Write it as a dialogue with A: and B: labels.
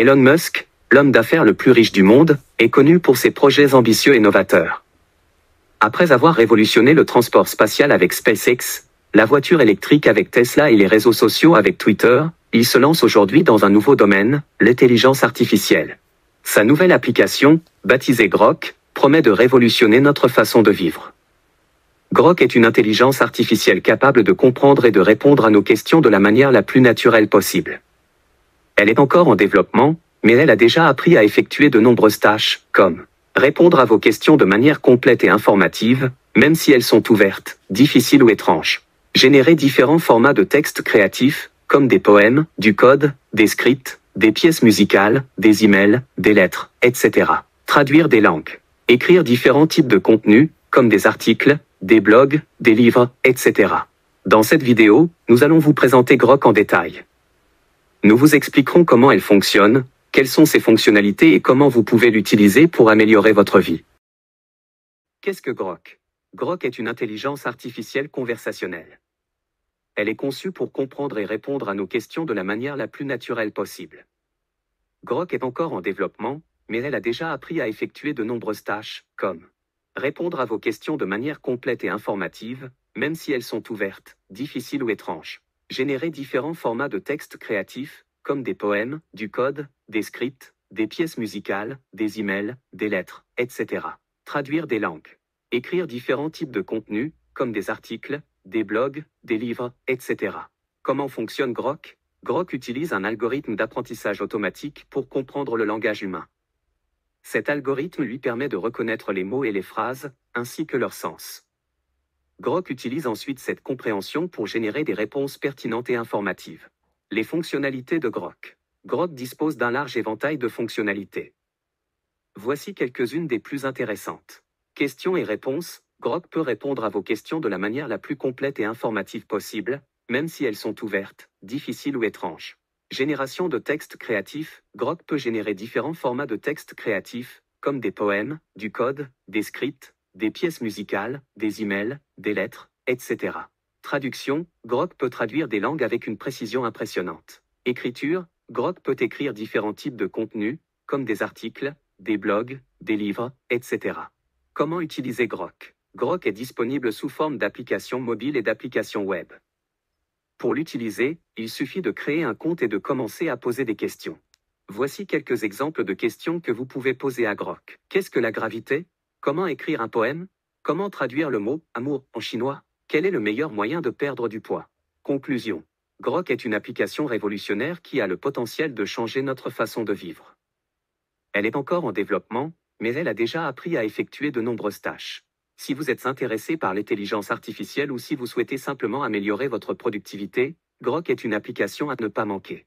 A: Elon Musk, l'homme d'affaires le plus riche du monde, est connu pour ses projets ambitieux et novateurs. Après avoir révolutionné le transport spatial avec SpaceX, la voiture électrique avec Tesla et les réseaux sociaux avec Twitter, il se lance aujourd'hui dans un nouveau domaine, l'intelligence artificielle. Sa nouvelle application, baptisée Grok, promet de révolutionner notre façon de vivre. Grok est une intelligence artificielle capable de comprendre et de répondre à nos questions de la manière la plus naturelle possible. Elle est encore en développement, mais elle a déjà appris à effectuer de nombreuses tâches, comme répondre à vos questions de manière complète et informative, même si elles sont ouvertes, difficiles ou étranges. Générer différents formats de textes créatifs, comme des poèmes, du code, des scripts, des pièces musicales, des emails, des lettres, etc. Traduire des langues. Écrire différents types de contenus, comme des articles, des blogs, des livres, etc. Dans cette vidéo, nous allons vous présenter Grok en détail. Nous vous expliquerons comment elle fonctionne, quelles sont ses fonctionnalités et comment vous pouvez l'utiliser pour améliorer votre vie. Qu'est-ce que Grok? Grok est une intelligence artificielle conversationnelle. Elle est conçue pour comprendre et répondre à nos questions de la manière la plus naturelle possible. Grok est encore en développement, mais elle a déjà appris à effectuer de nombreuses tâches, comme répondre à vos questions de manière complète et informative, même si elles sont ouvertes, difficiles ou étranges. Générer différents formats de textes créatifs, comme des poèmes, du code, des scripts, des pièces musicales, des emails, des lettres, etc. Traduire des langues. Écrire différents types de contenus, comme des articles, des blogs, des livres, etc. Comment fonctionne Grok? Grok utilise un algorithme d'apprentissage automatique pour comprendre le langage humain. Cet algorithme lui permet de reconnaître les mots et les phrases, ainsi que leur sens. Grok utilise ensuite cette compréhension pour générer des réponses pertinentes et informatives. Les fonctionnalités de Grok. Grok dispose d'un large éventail de fonctionnalités. Voici quelques-unes des plus intéressantes. Questions et réponses. Grok peut répondre à vos questions de la manière la plus complète et informative possible, même si elles sont ouvertes, difficiles ou étranges. Génération de textes créatifs. Grok peut générer différents formats de textes créatifs, comme des poèmes, du code, des scripts, des pièces musicales, des emails, des lettres, etc. Traduction. Grok peut traduire des langues avec une précision impressionnante. Écriture. Grok peut écrire différents types de contenus, comme des articles, des blogs, des livres, etc. Comment utiliser Grok? Grok est disponible sous forme d'applications mobiles et d'applications web. Pour l'utiliser, il suffit de créer un compte et de commencer à poser des questions. Voici quelques exemples de questions que vous pouvez poser à Grok. Qu'est-ce que la gravité? Comment écrire un poème? Comment traduire le mot « amour » en chinois? Quel est le meilleur moyen de perdre du poids? Conclusion. Grok est une application révolutionnaire qui a le potentiel de changer notre façon de vivre. Elle est encore en développement, mais elle a déjà appris à effectuer de nombreuses tâches. Si vous êtes intéressé par l'intelligence artificielle ou si vous souhaitez simplement améliorer votre productivité, Grok est une application à ne pas manquer.